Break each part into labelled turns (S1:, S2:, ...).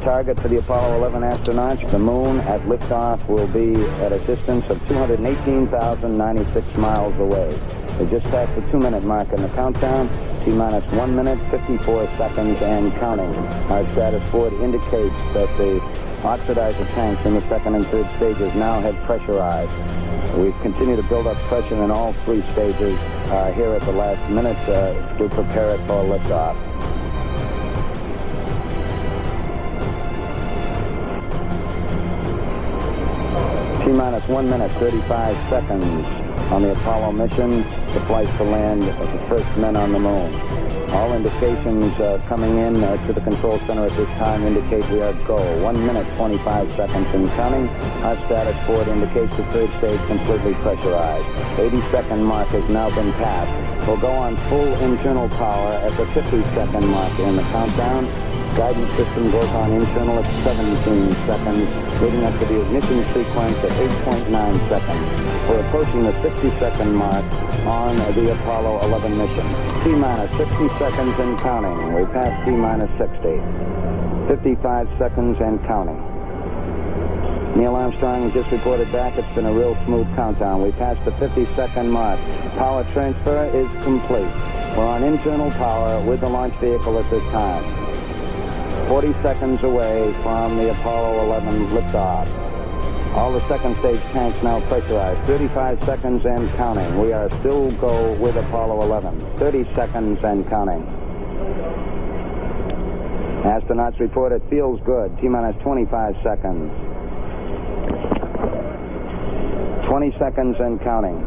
S1: target for the Apollo 11 astronauts. The moon at liftoff will be at a distance of 218,096 miles away. We just passed the 2-minute mark in the countdown. T-minus 1 minute, 54 seconds, and counting. Our status board indicates that the oxidizer tanks in the second and third stages now have pressurized. We've continued to build up pressure in all 3 stages here at the last minute to prepare it for liftoff. T-minus 1 minute, 35 seconds on the Apollo mission. The flight to land of the first men on the moon. All indications coming in to the control center at this time indicate we are go. 1 minute, 25 seconds and counting. Our status board indicates the third stage completely pressurized. 80-second mark has now been passed. We'll go on full internal power at the 50-second mark in the countdown. Guidance system goes on internal at 17 seconds, leading up to the ignition sequence at 8.9 seconds. We're approaching the 60-second mark on the Apollo 11 mission. T-minus 60 seconds and counting. We passed T-minus 60. 55 seconds and counting. Neil Armstrong just reported back. It's been a real smooth countdown. We passed the 50-second mark. Power transfer is complete. We're on internal power with the launch vehicle at this time. 40 seconds away from the Apollo 11 liftoff. All the second stage tanks now pressurized. 35 seconds and counting. We are still go with Apollo 11. 30 seconds and counting. Astronauts report it feels good. T-minus 25 seconds. 20 seconds and counting.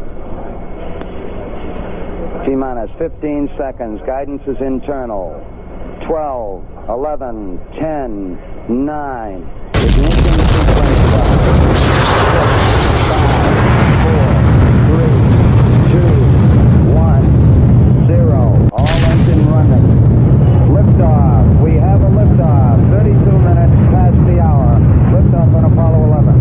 S1: T-minus 15 seconds. Guidance is internal. 12, 11, 10, 9. Ignition sequence start. 6, 5, 4, 3, 2, 1, 0. All engine running. Liftoff. We have a liftoff. 32 minutes past the hour. Liftoff on Apollo 11.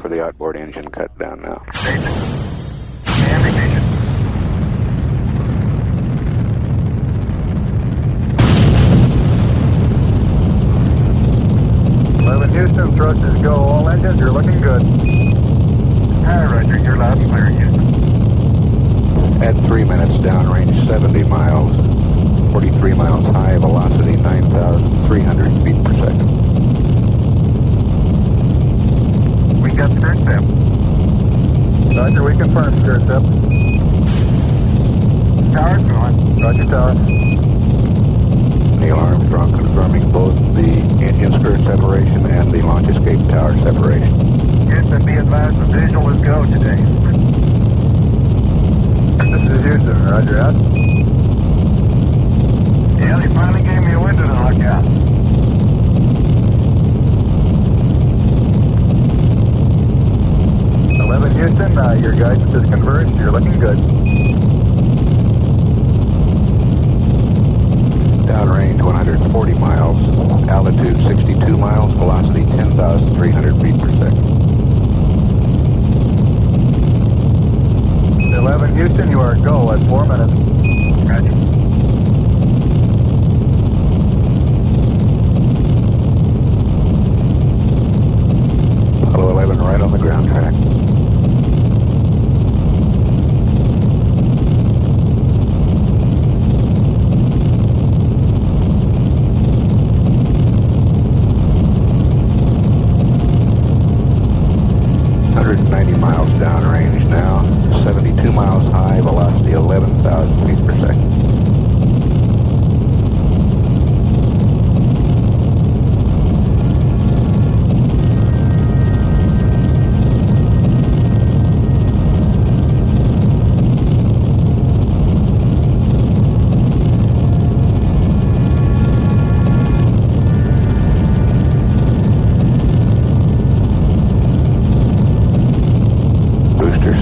S2: For the outboard engine cut down now.
S3: 11 Houston, thrusters go. All engines, you're looking good. Roger, you're loud and clear, Houston.
S2: At 3 minutes, downrange 70 miles, 43 miles high, velocity 9,300 feet per second.
S3: We got skirt step. Roger, we confirm skirt step. Tower's going. Roger, tower.
S2: Neil Armstrong confirming both the engine skirt separation and the launch escape tower separation.
S3: Houston, be advised the visual is go today. This is Houston, roger out. Yeah, they finally gave me a window to look at. Houston, your guidance is converged. You're looking good.
S2: Downrange 140 miles, altitude 62 miles, velocity 10,300 feet per second.
S3: 11 Houston, you are go at 4 minutes. Roger.
S2: Apollo 11 right on the ground track. Miles downrange now, 72 miles high, velocity 11,000 feet per second.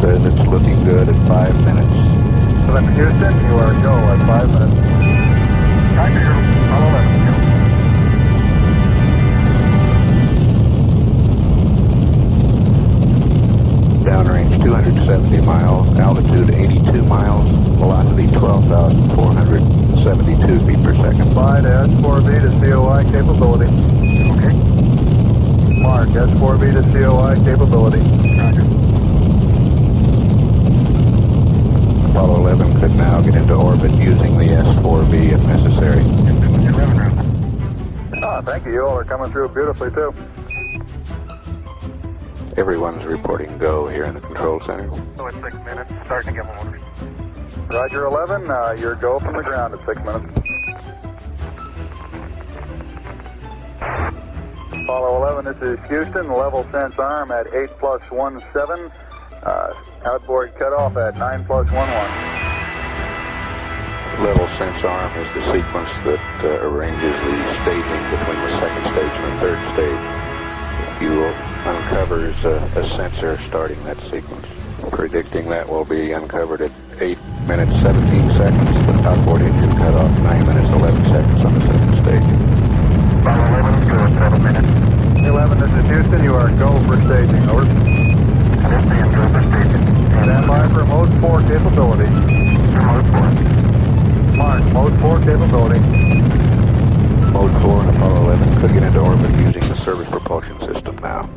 S2: Says it's looking good at 5 minutes.
S3: 11 Houston, you are go at 5 minutes. Roger, Apollo 11, go.
S2: Downrange 270 miles, altitude 82 miles, velocity 12,472 feet per second.
S3: Fly to S4B to COI capability. Okay. Mark, S4B to COI capability. Roger.
S2: Apollo 11 could now get into orbit using the S4B if necessary.
S3: Thank you. You all are coming through beautifully too.
S2: Everyone's reporting go here in the control center.
S3: So it's 6 minutes, starting to get motors. Roger 11, your go from the ground at 6 minutes. Apollo 11, this is Houston, level sense arm at 8+17. Outboard cutoff at 9+11.
S2: Level sense arm is the sequence that arranges the staging between the second stage and the third stage. You uncovers a sensor starting that sequence. Predicting that will be uncovered at 8 minutes 17 seconds, with outboard engine cutoff 9 minutes 11 seconds on the second stage.
S3: Apollo 11, go at 7 minutes. 11, this is Houston, you are go for staging, over. Houston, go for staging. Stand by for mode 4 capability. Mode 4. Mark, mode 4 capability.
S2: Mode 4 and Apollo 11 could get into orbit using the service propulsion system now.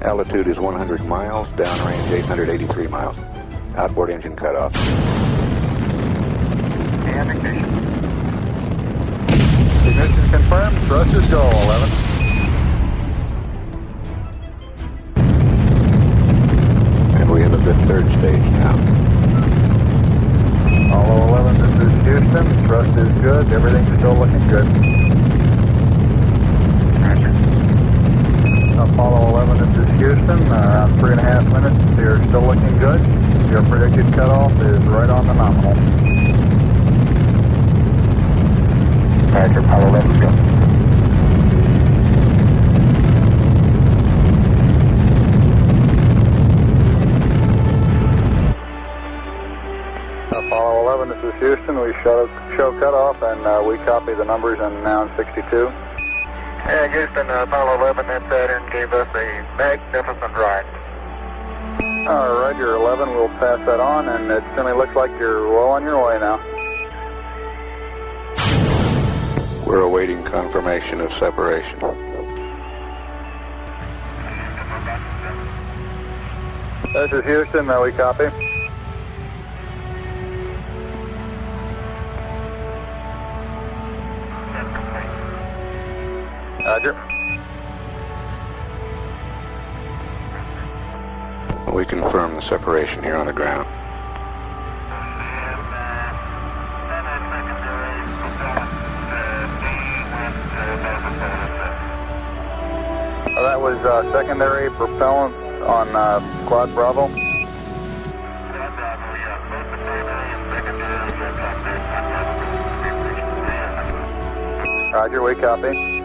S2: Altitude is 100 miles, downrange 883 miles. Outboard engine cutoff.
S3: And ignition. Ignition confirmed, thrusters go, 11.
S2: We have a good third stage now.
S3: Apollo 11, this is Houston. Thrust is good. Everything's still looking good. Roger. Apollo 11, this is Houston. Around 3.5 minutes. You're still looking good. Your predicted cutoff is right on the nominal. Roger, Apollo 11, go. Apollo 11, this is Houston. We show cutoff and we copy the numbers and now 62. Yeah, Houston, Apollo 11 entered and gave us a magnificent ride. All right, you're 11. We'll pass that on, and it certainly looks like you're well on your way now.
S2: We're awaiting confirmation of separation.
S3: This is Houston. We copy. Roger.
S2: We confirm the separation here on the ground.
S3: That was secondary propellant on Quad Bravo. Roger, we copy.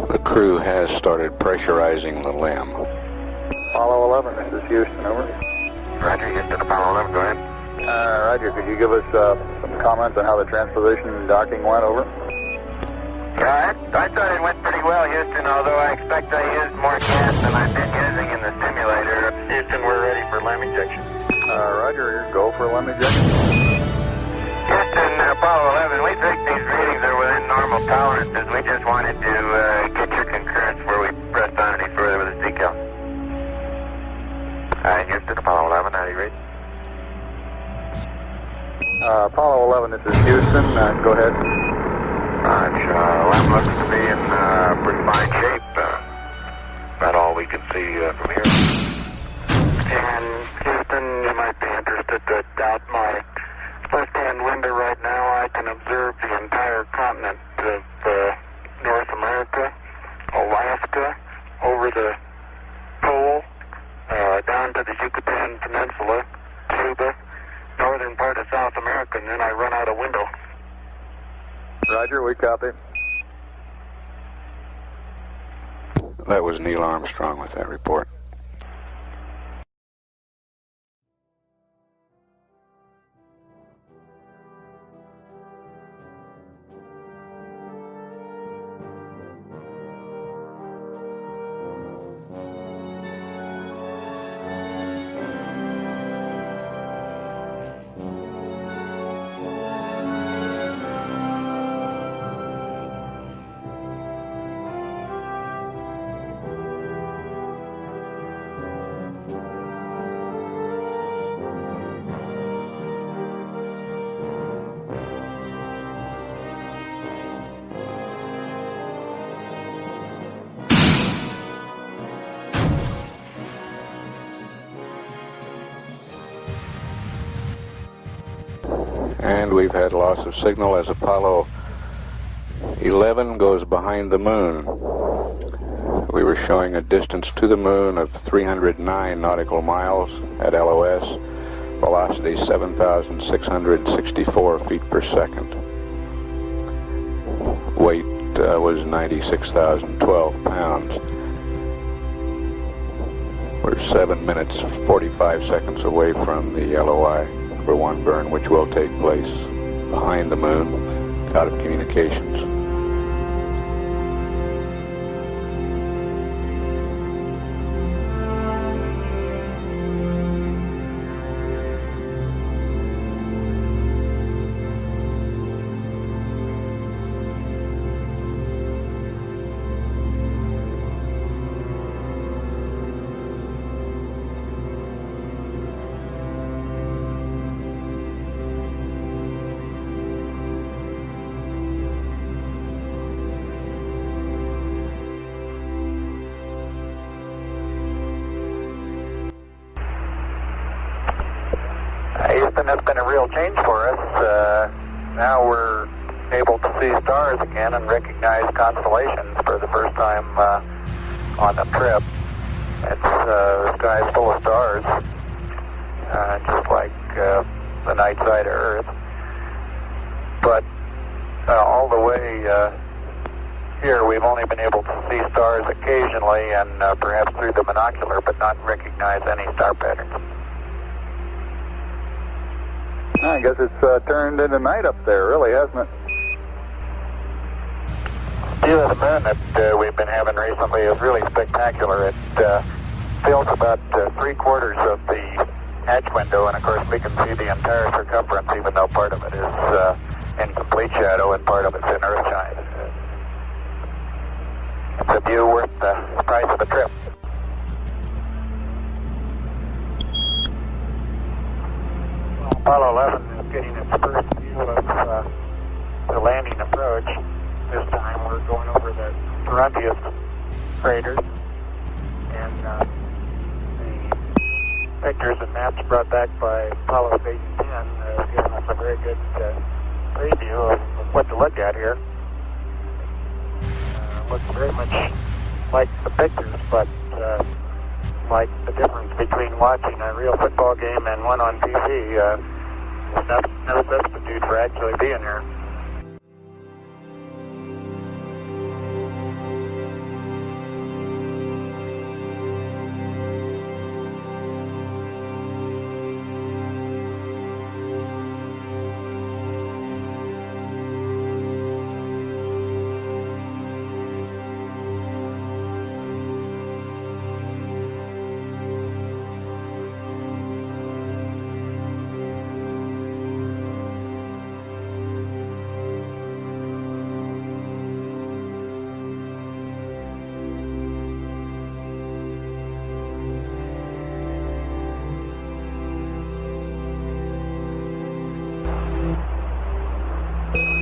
S2: The crew has started pressurizing the LEM.
S3: Apollo 11, this is Houston, over.
S2: Roger, get to Apollo 11, go ahead.
S3: Roger, could you give us some comments on how the transposition and docking went, over?
S4: Yeah, I thought it went pretty well, Houston, although I expect I used more gas than I've been using in the simulator. Houston, we're ready for LEM injection.
S3: Roger, go for LEM ejection.
S4: Houston, Apollo 11, we think these readings are within normal tolerances. We just wanted to get your concurrence before we pressed on any further with the decal. Houston, Apollo 11, how do you read?
S3: Apollo 11, this is Houston, go ahead.
S4: LEM looks to be in pretty fine shape. About all we can see from here. And Houston, you might be interested to doubt my left-hand window right now. I can observe the entire continent of North America, Alaska, over the pole, down to the Yucatan Peninsula, Cuba, northern part of South America, and then I run out a window.
S3: Roger, we copy.
S2: That was Neil Armstrong with that report. And we've had loss of signal as Apollo 11 goes behind the moon. We were showing a distance to the moon of 309 nautical miles at LOS, velocity 7,664 feet per second. Weight was 96,012 pounds. We're 7 minutes 45 seconds away from the LOI number 1 burn, which will take place behind the moon, out of communications.
S3: Houston, that's been a real change for us. Now we're able to see stars again and recognize constellations for the first time on the trip. The sky's full of stars, just like the night side of Earth. But all the way here, we've only been able to see stars occasionally and perhaps through the binocular, but not recognize any star patterns. I guess it's turned into night up there, really, hasn't it? view of the moon that we've been having recently is really spectacular. It fills about 3/4 of the hatch window, and of course we can see the entire circumference, even though part of it is in complete shadow and part of it's in earthshine. It's a view worth the price of a trip. Well, Apollo 11 is getting its first view of the landing approach. This time we're going over the Taruntius craters, and the pictures and maps brought back by Apollo Station 10 have given us a very good preview of what to look at here. Looks very much like the pictures, but like the difference between watching a real football game and one on TV. There's no substitute for actually being here.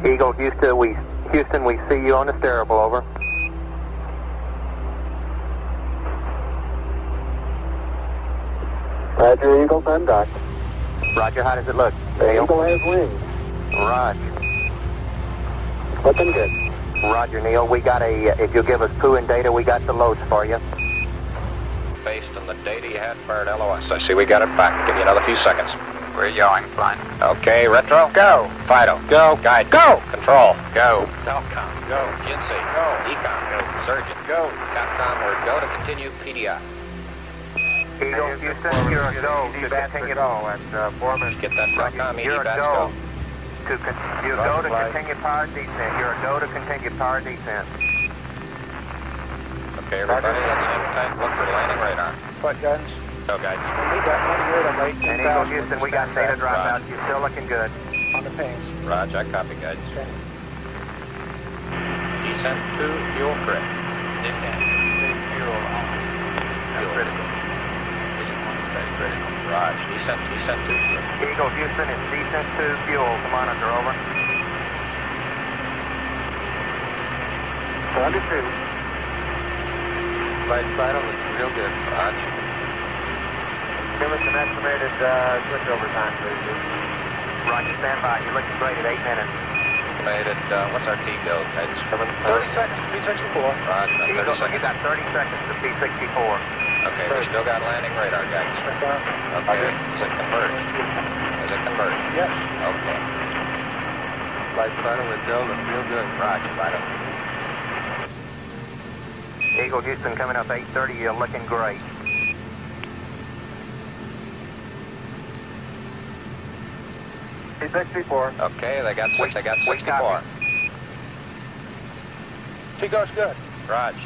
S4: Eagle, Houston, we see you on the steerable, over.
S3: Roger, Eagle, I'm docked.
S4: Roger, how does it look?
S3: The Eagle has wings.
S4: Roger.
S3: Looking good.
S4: Roger, Neil, we got if you'll give us pooing data, we got the loads for you.
S5: Based on the data you had fired LOS. I see we got it back. Give you another few seconds. We're yawing, fine. Okay, retro, go. Fido, go. Guide, go. Control, go. Telcom, go. Ginsey, go. Econ, go. Surgeon, go. Capcom, we're go to continue PDI.
S4: Eagle, Houston, you're a go to continue.
S5: Get that Telcom,
S4: You're
S5: ED
S4: a
S5: batch
S4: go.
S5: go.
S4: You're a go to continue power descent. You're a go to continue power descent.
S5: Okay, everybody, let's hang tight. Look for landing radar.
S3: What guns?
S5: Go, guys.
S3: We got one word on late.
S4: And Eagle, Houston, we got data dropout. You're still looking good.
S3: On the pings.
S5: Roger, I copy, guys. Descent to fuel correct. Descent to fuel on. Fuel critical. Critical. Roger, descent to fuel.
S4: Eagle, Houston, it's descent to fuel. Monitor, over.
S3: Understood.
S5: Flight vital is real good. Roger.
S4: Give us an estimated switchover time, please. Roger, stand by. You're looking great at 8 minutes.
S5: Estimated, what's our T-go, guys?
S3: 30 seconds to P64.
S5: Roger,
S4: Eagle,
S5: 30
S4: you
S5: seconds.
S4: got 30 seconds to P64.
S5: Okay, we still got landing radar, guys. Okay, is it converted? Is it converted?
S3: Yes.
S5: Okay. Flight vital with Joe looks real good. Roger, vital.
S4: Eagle, Houston, coming up 8:30. You're looking great.
S3: P64.
S5: Okay, they got 64.
S3: T-go's good.
S5: Roger.